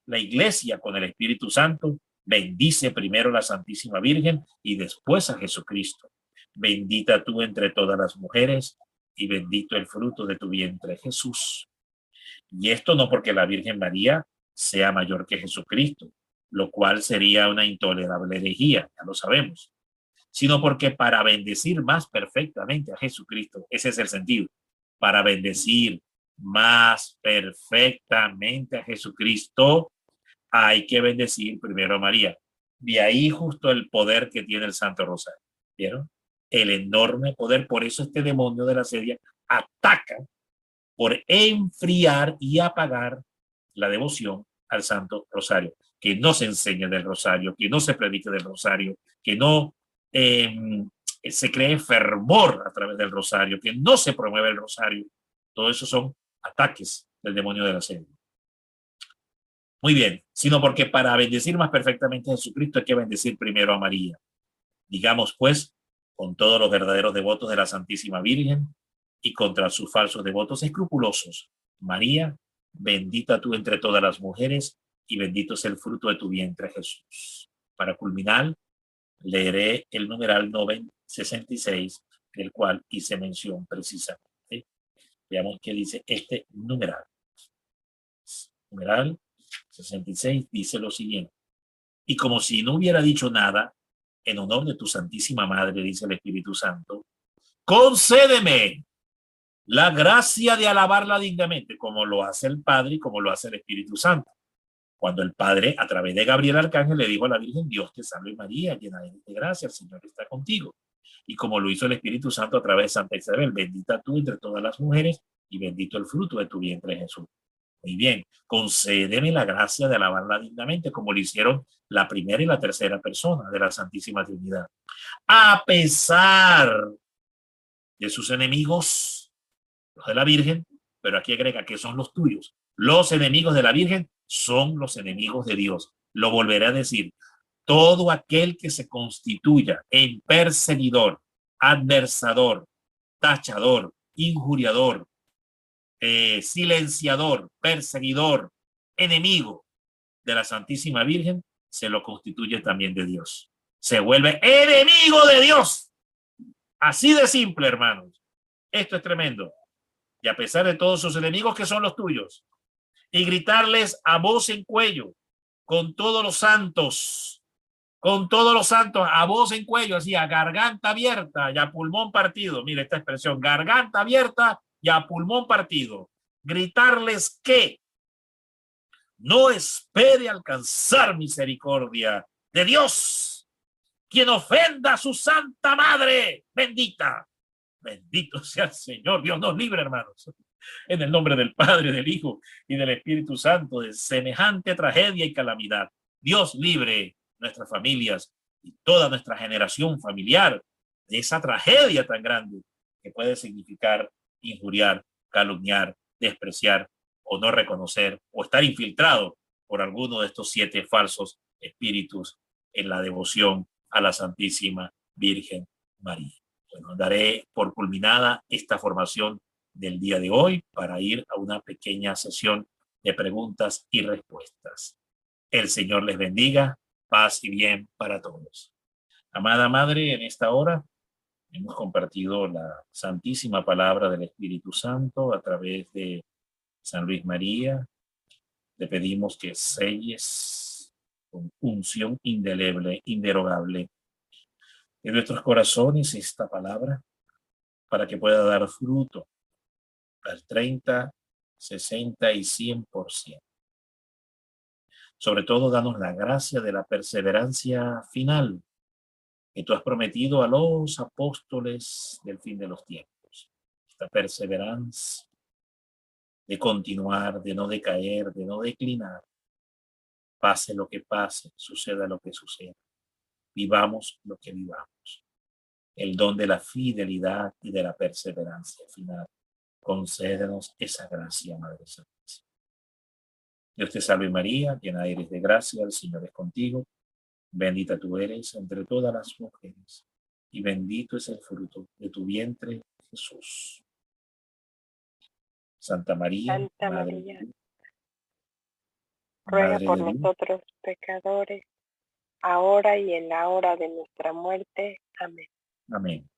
La iglesia con el Espíritu Santo bendice primero a la Santísima Virgen y después a Jesucristo. Bendita tú entre todas las mujeres y bendito el fruto de tu vientre, Jesús. Y esto no porque la Virgen María sea mayor que Jesucristo, lo cual sería una intolerable herejía, ya lo sabemos, sino porque para bendecir más perfectamente a Jesucristo, ese es el sentido, para bendecir más perfectamente a Jesucristo, hay que bendecir primero a María. De ahí justo el poder que tiene el Santo Rosario. ¿Vieron? El enorme poder. Por eso este demonio de la sedia ataca por enfriar y apagar la devoción al Santo Rosario, que no se enseñe del Rosario, que no se predique del Rosario, que no se cree fervor a través del Rosario, que no se promueve el Rosario. Todo eso son ataques del demonio de la sed. Muy bien, sino porque para bendecir más perfectamente a Jesucristo hay que bendecir primero a María. Digamos pues, con todos los verdaderos devotos de la Santísima Virgen y contra sus falsos devotos escrupulosos: María, bendita tú entre todas las mujeres y bendito es el fruto de tu vientre, Jesús. Para culminar, leeré el numeral 966, del cual hice mención precisamente. Veamos qué dice este numeral. Numeral 66 dice lo siguiente: y como si no hubiera dicho nada, en honor de tu Santísima Madre, dice el Espíritu Santo, concédeme la gracia de alabarla dignamente, como lo hace el Padre y como lo hace el Espíritu Santo. Cuando el Padre, a través de Gabriel Arcángel, le dijo a la Virgen: Dios te salve María, llena de gracia, el Señor está contigo. Y como lo hizo el Espíritu Santo a través de Santa Isabel: bendita tú entre todas las mujeres y bendito el fruto de tu vientre, Jesús. Muy bien, concédeme la gracia de alabarla dignamente, como lo hicieron la primera y la tercera persona de la Santísima Trinidad, a pesar de sus enemigos, los de la Virgen, pero aquí agrega que son los tuyos. Los enemigos de la Virgen son los enemigos de Dios. Lo volveré a decir: todo aquel que se constituya en perseguidor, adversador, tachador, injuriador, silenciador, perseguidor, enemigo de la Santísima Virgen, se lo constituye también de Dios. Se vuelve enemigo de Dios. Así de simple, hermanos. Esto es tremendo. Y a pesar de todos sus enemigos, que son los tuyos, y gritarles a voz en cuello, con todos los santos, a voz en cuello, así, a garganta abierta y a pulmón partido. Mire esta expresión: garganta abierta y a pulmón partido. Gritarles que no espere alcanzar misericordia de Dios quien ofenda a su Santa Madre bendita. Bendito sea el Señor. Dios nos libre, hermanos. En el nombre del Padre, del Hijo y del Espíritu Santo, de semejante tragedia y calamidad. Dios libre nuestras familias y toda nuestra generación familiar de esa tragedia tan grande que puede significar injuriar, calumniar, despreciar o no reconocer o estar infiltrado por alguno de estos 7 falsos espíritus en la devoción a la Santísima Virgen María. Bueno, daré por culminada esta formación del día de hoy para ir a una pequeña sesión de preguntas y respuestas. El Señor les bendiga, paz y bien para todos. Amada Madre, en esta hora hemos compartido la santísima palabra del Espíritu Santo a través de San Luis María. Le pedimos que selles con unción indeleble, inderogable en nuestros corazones esta palabra, para que pueda dar fruto al 30, 60 y 100%. Sobre todo, danos la gracia de la perseverancia final que tú has prometido a los apóstoles del fin de los tiempos. Esta perseverancia de continuar, de no decaer, de no declinar. Pase lo que pase, suceda lo que suceda. Vivamos lo que vivamos. El don de la fidelidad y de la perseverancia final. Concédenos esa gracia, Madre Santísima. Dios te salve María, llena eres de gracia, el Señor es contigo. Bendita tú eres entre todas las mujeres, y bendito es el fruto de tu vientre, Jesús. Santa María, Madre de Dios, ruega por nosotros pecadores, ahora y en la hora de nuestra muerte. Amén. Amén.